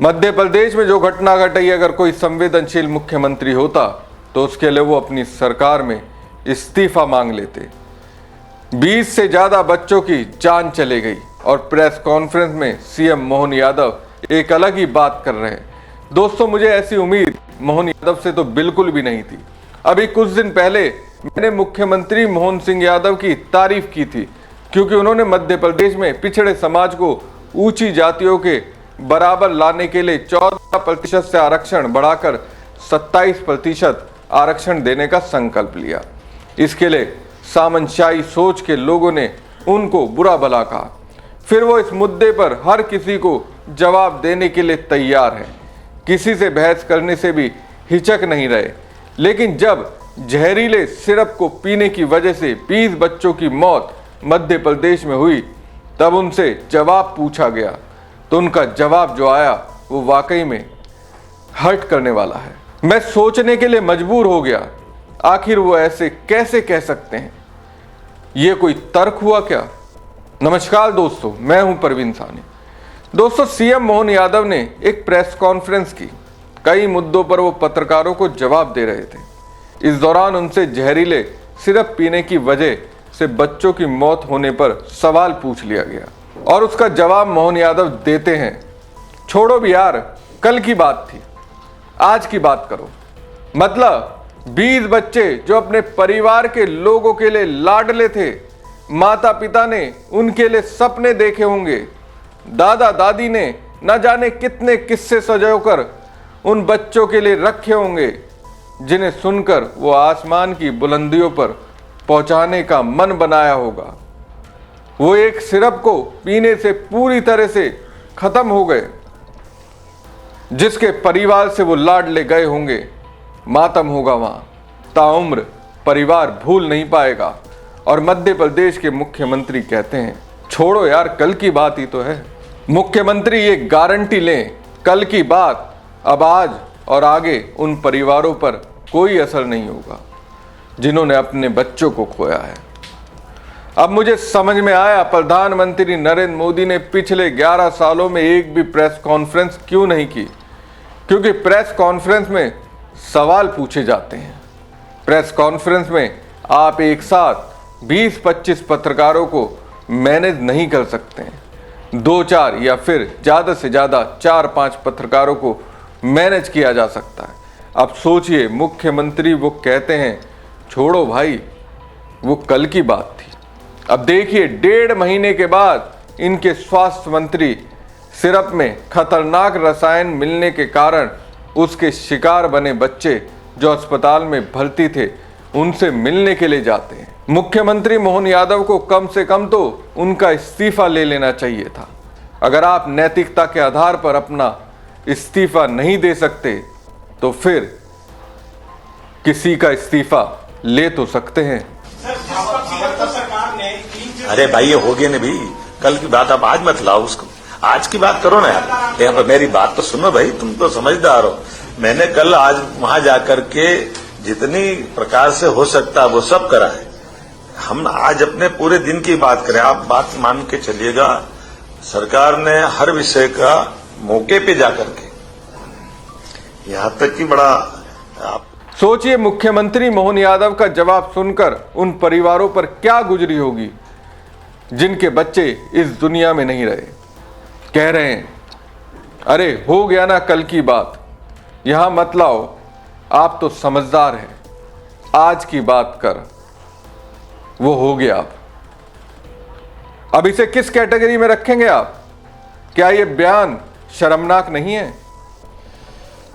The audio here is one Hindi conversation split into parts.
मध्य प्रदेश में जो घटना घटी, अगर कोई संवेदनशील मुख्यमंत्री होता तो उसके लिए वो अपनी सरकार में इस्तीफा मांग लेते। 20 से ज्यादा बच्चों की जान चली गई और प्रेस कॉन्फ्रेंस में सीएम मोहन यादव एक अलग ही बात कर रहे हैं। दोस्तों, मुझे ऐसी उम्मीद मोहन यादव से तो बिल्कुल भी नहीं थी। अभी कुछ दिन पहले मैंने मुख्यमंत्री मोहन सिंह यादव की तारीफ की थी, क्योंकि उन्होंने मध्य प्रदेश में पिछड़े समाज को ऊंची जातियों के बराबर लाने के लिए 14% से आरक्षण बढ़ाकर 27% आरक्षण देने का संकल्प लिया। इसके लिए सामंतशाही सोच के लोगों ने उनको बुरा भला कहा। फिर वो इस मुद्दे पर हर किसी को जवाब देने के लिए तैयार है, किसी से बहस करने से भी हिचक नहीं रहे। लेकिन जब जहरीले सिरप को पीने की वजह से 20 बच्चों की मौत मध्य प्रदेश में हुई, तब उनसे जवाब पूछा गया तो उनका जवाब जो आया वो वाकई में हर्ट करने वाला है। मैं सोचने के लिए मजबूर हो गया, आखिर वो ऐसे कैसे कह सकते हैं? ये कोई तर्क हुआ क्या? नमस्कार दोस्तों, मैं हूं परवीन सानी। दोस्तों, सीएम मोहन यादव ने एक प्रेस कॉन्फ्रेंस की। कई मुद्दों पर वो पत्रकारों को जवाब दे रहे थे। इस दौरान उनसे जहरीले सिरप पीने की वजह से बच्चों की मौत होने पर सवाल पूछ लिया गया और उसका जवाब मोहन यादव देते हैं, छोड़ो भी यार, कल की बात थी, आज की बात करो। मतलब 20 बच्चे जो अपने परिवार के लोगों के लिए लाडले थे, माता पिता ने उनके लिए सपने देखे होंगे, दादा दादी ने न जाने कितने किस्से सजोकर उन बच्चों के लिए रखे होंगे, जिन्हें सुनकर वो आसमान की बुलंदियों पर पहुंचाने का मन बनाया होगा। वो एक सिरप को पीने से पूरी तरह से खत्म हो गए, जिसके परिवार से वो लाडले गए होंगे। मातम होगा वहां, ताउम्र परिवार भूल नहीं पाएगा। और मध्य प्रदेश के मुख्यमंत्री कहते हैं, छोड़ो यार, कल की बात ही तो है। मुख्यमंत्री ये गारंटी लें, कल की बात अब आज और आगे उन परिवारों पर कोई असर नहीं होगा जिन्होंने अपने बच्चों को खोया है। अब मुझे समझ में आया प्रधानमंत्री नरेंद्र मोदी ने पिछले 11 सालों में एक भी प्रेस कॉन्फ्रेंस क्यों नहीं की। क्योंकि प्रेस कॉन्फ्रेंस में सवाल पूछे जाते हैं। प्रेस कॉन्फ्रेंस में आप एक साथ 20-25 पत्रकारों को मैनेज नहीं कर सकते हैं। 2-4 या फिर ज़्यादा से ज़्यादा 4-5 पत्रकारों को मैनेज किया जा सकता है। अब सोचिए, मुख्यमंत्री वो कहते हैं, छोड़ो भाई, वो कल की बात थी। अब देखिए, 1.5 महीने के बाद इनके स्वास्थ्य मंत्री सिरप में खतरनाक रसायन मिलने के कारण उसके शिकार बने बच्चे जो अस्पताल में भर्ती थे, उनसे मिलने के लिए जाते हैं। मुख्यमंत्री मोहन यादव को कम से कम तो उनका इस्तीफा ले लेना चाहिए था। अगर आप नैतिकता के आधार पर अपना इस्तीफा नहीं दे सकते तो फिर किसी का इस्तीफा ले तो सकते हैं। अरे भाई, ये हो गया ना भाई, कल की बात आप आज मत लाओ, उसको आज की बात करो ना यार। यहाँ पर मेरी बात तो सुनो भाई, तुम तो समझदार हो। मैंने कल आज वहां जाकर के जितनी प्रकार से हो सकता है वो सब करा है। हम आज अपने पूरे दिन की बात करें, आप बात मान के चलिएगा, सरकार ने हर विषय का मौके पे जाकर के, यहाँ तक कि बड़ा आप सोचिए, मुख्यमंत्री मोहन यादव का जवाब सुनकर उन परिवारों पर क्या गुजरी होगी जिनके बच्चे इस दुनिया में नहीं रहे। कह रहे हैं, अरे हो गया ना कल की बात, यहां मत लाओ, आप तो समझदार हैं, आज की बात कर। वो हो गया। अब इसे किस कैटेगरी में रखेंगे आप? क्या ये बयान शर्मनाक नहीं है?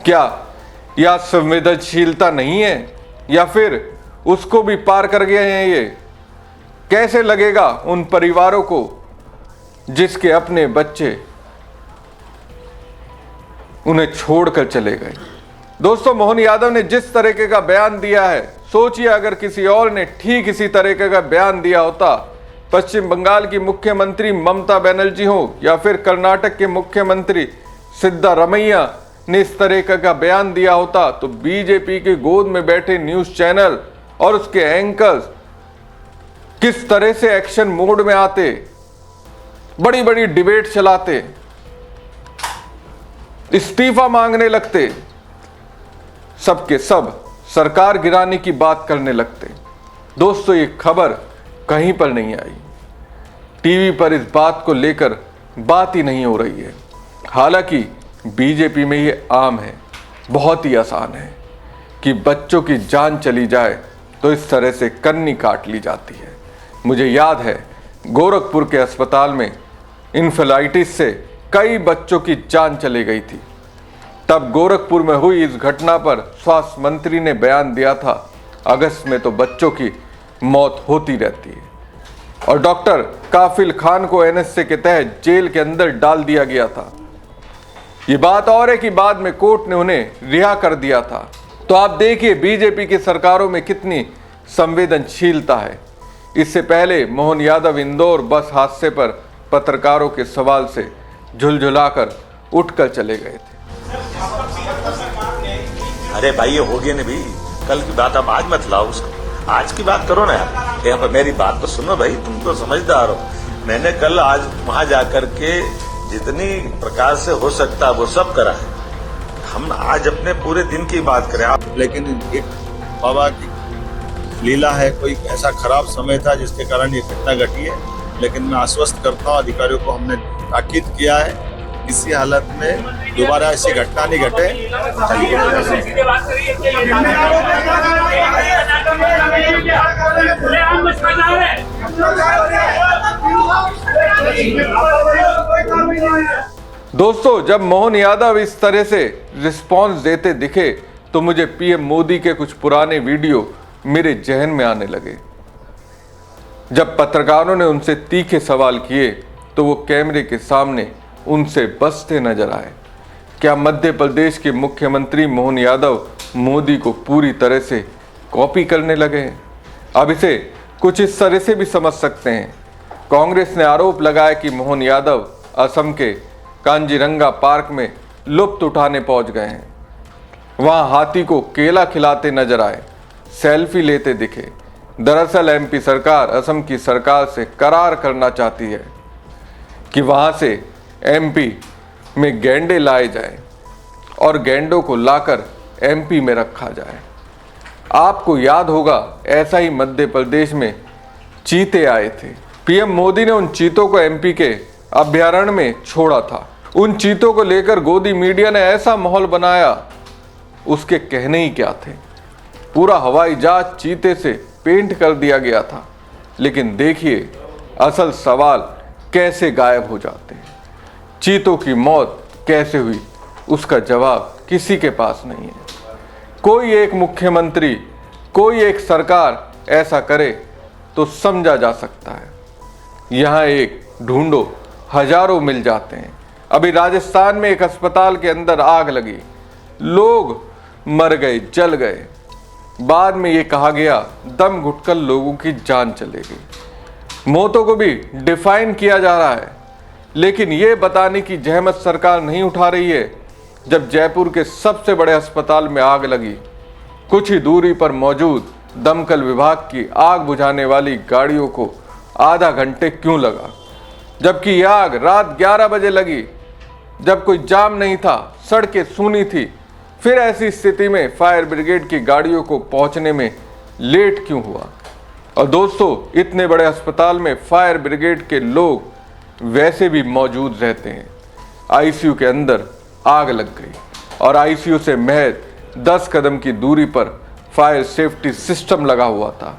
क्या या संवेदनशीलता नहीं है, या फिर उसको भी पार कर गए हैं ये? कैसे लगेगा उन परिवारों को जिसके अपने बच्चे उन्हें छोड़कर चले गए? दोस्तों, मोहन यादव ने जिस तरीके का बयान दिया है, सोचिए अगर किसी और ने ठीक इसी तरीके का बयान दिया होता, पश्चिम बंगाल की मुख्यमंत्री ममता बनर्जी हो या फिर कर्नाटक के मुख्यमंत्री सिद्धारमैया ने इस तरह का बयान दिया होता, तो बीजेपी के गोद में बैठे न्यूज चैनल और उसके एंकर्स किस तरह से एक्शन मोड में आते, बड़ी बड़ी डिबेट चलाते। इस्तीफा मांगने लगते, सबके सब सरकार गिराने की बात करने लगते। दोस्तों, ये खबर कहीं पर नहीं आई, टीवी पर इस बात को लेकर बात ही नहीं हो रही है। हालांकि बीजेपी में ये आम है, बहुत ही आसान है कि बच्चों की जान चली जाए तो इस तरह से कन्नी काट ली जाती है। मुझे याद है, गोरखपुर के अस्पताल में इन्फेलाइटिस से कई बच्चों की जान चली गई थी। तब गोरखपुर में हुई इस घटना पर स्वास्थ्य मंत्री ने बयान दिया था, अगस्त में तो बच्चों की मौत होती रहती है। और डॉक्टर काफिल खान को एनएसए के तहत जेल के अंदर डाल दिया गया था। ये बात और है कि बाद में कोर्ट ने उन्हें रिहा कर दिया था। तो आप देखिए बीजेपी की सरकारों में कितनी संवेदनशीलता है। इससे पहले मोहन यादव इंदौर बस हादसे पर पत्रकारों के सवाल से झुलझुलाकर उठकर चले गए थे। अरे भाई, ये हो गया ना भी, कल की बात आप आज मत लाओ उसको, आज की बात करो ना यार। यहाँ पर मेरी बात तो सुनो भाई, तुम तो समझदार हो। मैंने कल आज वहां जाकर के जितनी प्रकार से हो सकता वो सब करा है। हम आज अपने पूरे दिन की बात करें आप, लेकिन एक बाबा की लीला है, कोई ऐसा खराब समय था जिसके कारण ये घटना घटी है। लेकिन मैं आश्वस्त करता हूँ अधिकारियों को, हमने ताकीद किया है किसी हालत में दोबारा ऐसी घटना नहीं घटे। दोस्तों, जब मोहन यादव इस तरह से रिस्पॉन्स देते दिखे तो मुझे पीएम मोदी के कुछ पुराने वीडियो मेरे जहन में आने लगे। जब पत्रकारों ने उनसे तीखे सवाल किए तो वो कैमरे के सामने उनसे बचते नजर आए। क्या मध्य प्रदेश के मुख्यमंत्री मोहन यादव मोदी को पूरी तरह से कॉपी करने लगे हैं? अब इसे कुछ इस तरह से भी समझ सकते हैं। कांग्रेस ने आरोप लगाया कि मोहन यादव असम के कांजीरंगा पार्क में लुत्फ उठाने पहुंच गए हैं। वहां हाथी को केला खिलाते नजर आए, सेल्फी लेते दिखे। दरअसल एमपी सरकार असम की सरकार से करार करना चाहती है कि वहां से एमपी में गैंडे लाए जाएं और गैंडों को लाकर एमपी में रखा जाए। आपको याद होगा, ऐसा ही मध्य प्रदेश में चीते आए थे। पीएम मोदी ने उन चीतों को एमपी के अभयारण्य में छोड़ा था। उन चीतों को लेकर गोदी मीडिया ने ऐसा माहौल बनाया, उसके कहने ही क्या थे। पूरा हवाई जहाज चीते से पेंट कर दिया गया था। लेकिन देखिए, असल सवाल कैसे गायब हो जाते हैं। चीतों की मौत कैसे हुई, उसका जवाब किसी के पास नहीं है। कोई एक मुख्यमंत्री, कोई एक सरकार ऐसा करे तो समझा जा सकता है। यहाँ एक ढूंढो, हजारों मिल जाते हैं। अभी राजस्थान में एक अस्पताल के अंदर आग लगी, लोग मर गए, जल गए। बाद में ये कहा गया दम घुटकर लोगों की जान चलेगी। मौतों को भी डिफाइन किया जा रहा है, लेकिन ये बताने की जहमत सरकार नहीं उठा रही है। जब जयपुर के सबसे बड़े अस्पताल में आग लगी, कुछ ही दूरी पर मौजूद दमकल विभाग की आग बुझाने वाली गाड़ियों को आधा घंटे क्यों लगा, जबकि यह आग रात 11 बजे लगी, जब कोई जाम नहीं था, सड़कें सूनी थी। फिर ऐसी स्थिति में फायर ब्रिगेड की गाड़ियों को पहुंचने में लेट क्यों हुआ? और दोस्तों, इतने बड़े अस्पताल में फायर ब्रिगेड के लोग वैसे भी मौजूद रहते हैं। आईसीयू के अंदर आग लग गई और आईसीयू से महज 10 कदम की दूरी पर फायर सेफ्टी सिस्टम लगा हुआ था।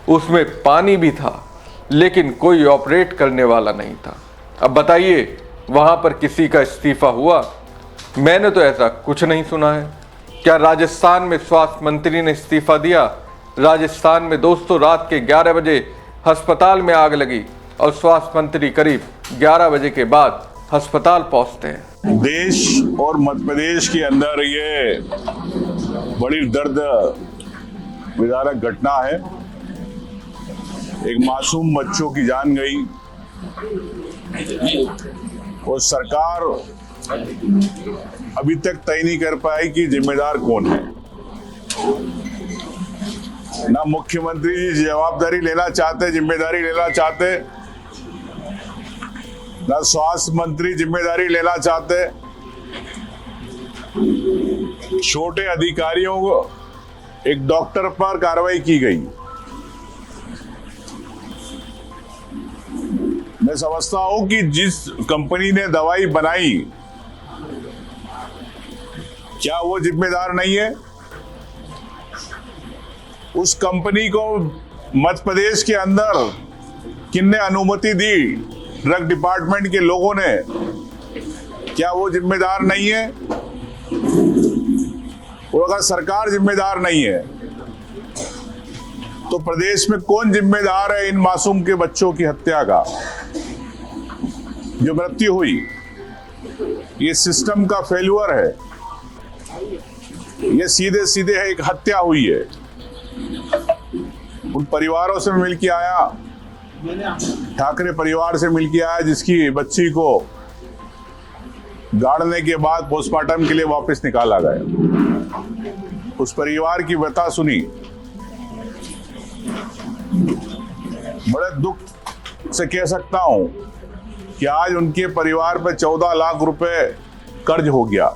उसमें पानी भी था, लेकिन कोई ऑपरेट करने वाला नहीं था। अब बताइए, वहां पर किसी का इस्तीफा हुआ? मैंने तो ऐसा कुछ नहीं सुना है। क्या राजस्थान में स्वास्थ्य मंत्री ने इस्तीफा दिया? राजस्थान में दोस्तों रात के 11 बजे अस्पताल में आग लगी और स्वास्थ्य मंत्री करीब 11 बजे के बाद अस्पताल पहुंचते हैं। देश और मध्य प्रदेश के अंदर ये बड़ी दर्द विदारक घटना है। एक मासूम बच्चों की जान गई और सरकार अभी तक तय नहीं कर पाई कि जिम्मेदार कौन है। ना मुख्यमंत्री जी जवाबदारी लेना चाहते, जिम्मेदारी लेना चाहते, ना स्वास्थ्य मंत्री जिम्मेदारी लेना चाहते। छोटे अधिकारियों को, एक डॉक्टर पर कार्रवाई की गई। मैं समझता हूं कि जिस कंपनी ने दवाई बनाई, क्या वो जिम्मेदार नहीं है? उस कंपनी को मध्य प्रदेश के अंदर किसने अनुमति दी? ड्रग डिपार्टमेंट के लोगों ने। क्या वो जिम्मेदार नहीं है? वो अगर सरकार जिम्मेदार नहीं है तो प्रदेश में कौन जिम्मेदार है इन मासूम के बच्चों की हत्या का, जो मृत्यु हुई? ये सिस्टम का फेल्यूर है। ये सीधे सीधे एक हत्या हुई है। उन परिवारों से मिल के आया, ठाकरे परिवार से मिल के आया, जिसकी बच्ची को गाड़ने के बाद पोस्टमार्टम के लिए वापस निकाला गया। उस परिवार की व्यथा सुनी। बड़े दुख से कह सकता हूं कि आज उनके परिवार पर 14 लाख रुपए कर्ज हो गया।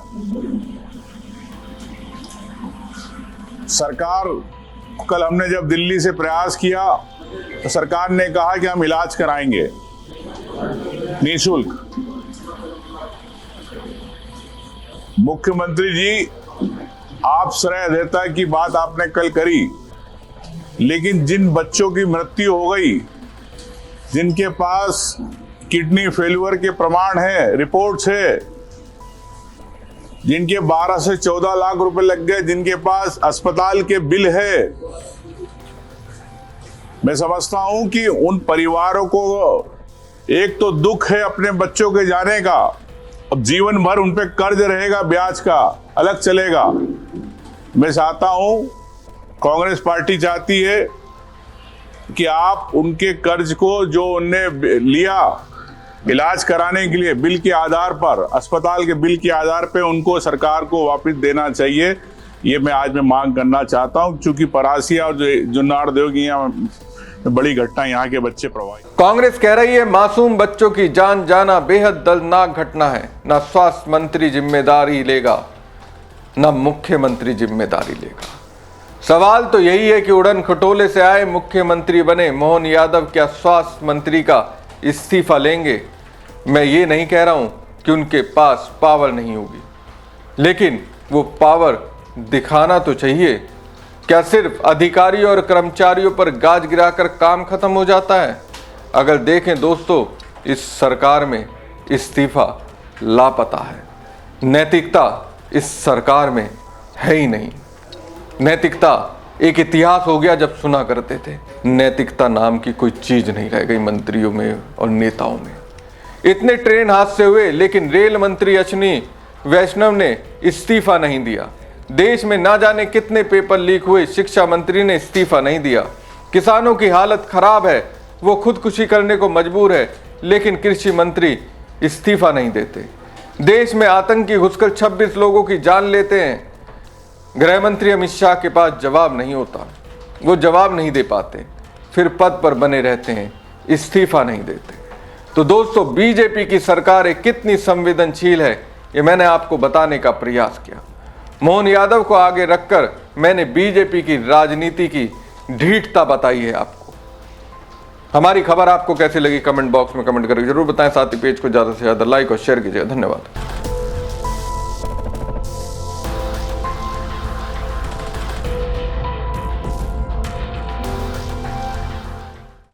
सरकार, कल हमने जब दिल्ली से प्रयास किया तो सरकार ने कहा कि हम इलाज कराएंगे निःशुल्क। मुख्यमंत्री जी, आप श्रेय देता की बात आपने कल करी, लेकिन जिन बच्चों की मृत्यु हो गई, जिनके पास किडनी फेल्यूर के प्रमाण है, रिपोर्ट्स है, जिनके 12 से 14 लाख रुपए लग गए, जिनके पास अस्पताल के बिल है, मैं समझता हूं कि उन परिवारों को एक तो दुख है अपने बच्चों के जाने का, अब जीवन भर उन पे कर्ज रहेगा, ब्याज का अलग चलेगा। मैं चाहता हूं, कांग्रेस पार्टी चाहती है कि आप उनके कर्ज को जो उनने लिया इलाज कराने के लिए बिल के आधार पर, अस्पताल के बिल के आधार पे, उनको सरकार को वापस देना चाहिए। ये मैं आज मांग करना चाहता हूं, क्योंकि परासिया और जुन्नार देवगिया बड़ी घटना, यहाँ के बच्चे प्रभावित। कांग्रेस कह रही है मासूम बच्चों की जान जाना बेहद दर्दनाक घटना है। ना स्वास्थ्य मंत्री जिम्मेदारी लेगा, ना मुख्यमंत्री जिम्मेदारी लेगा। सवाल तो यही है कि उड़न खटोले से आए मुख्यमंत्री बने मोहन यादव क्या स्वास्थ्य मंत्री का इस्तीफा लेंगे? मैं ये नहीं कह रहा हूं कि उनके पास पावर नहीं होगी, लेकिन वो पावर दिखाना तो चाहिए। क्या सिर्फ अधिकारियों और कर्मचारियों पर गाज गिराकर काम खत्म हो जाता है? अगर देखें दोस्तों, इस सरकार में इस्तीफा लापता है। नैतिकता इस सरकार में है ही नहीं। नैतिकता एक इतिहास हो गया जब सुना करते थे। नैतिकता नाम की कोई चीज नहीं रह गई मंत्रियों में और नेताओं में। इतने ट्रेन हादसे हुए, लेकिन रेल मंत्री अश्विनी वैष्णव ने इस्तीफा नहीं दिया। देश में ना जाने कितने पेपर लीक हुए, शिक्षा मंत्री ने इस्तीफा नहीं दिया। किसानों की हालत खराब है, वो खुदकुशी करने को मजबूर है, लेकिन कृषि मंत्री इस्तीफा नहीं देते। देश में आतंकी घुसकर 26 लोगों की जान लेते हैं। गृह मंत्री अमित शाह के पास जवाब नहीं होता, वो जवाब नहीं दे पाते, फिर पद पर बने रहते हैं, इस्तीफा नहीं देते। तो दोस्तों, बीजेपी की सरकार कितनी संवेदनशील है, ये मैंने आपको बताने का प्रयास किया। मोहन यादव को आगे रखकर मैंने बीजेपी की राजनीति की ढीठता बताई है आपको। हमारी खबर आपको कैसी लगी कमेंट बॉक्स में कमेंट करके जरूर बताएं। साथ ही पेज को ज्यादा से ज्यादा लाइक और शेयर कीजिएगा। धन्यवाद।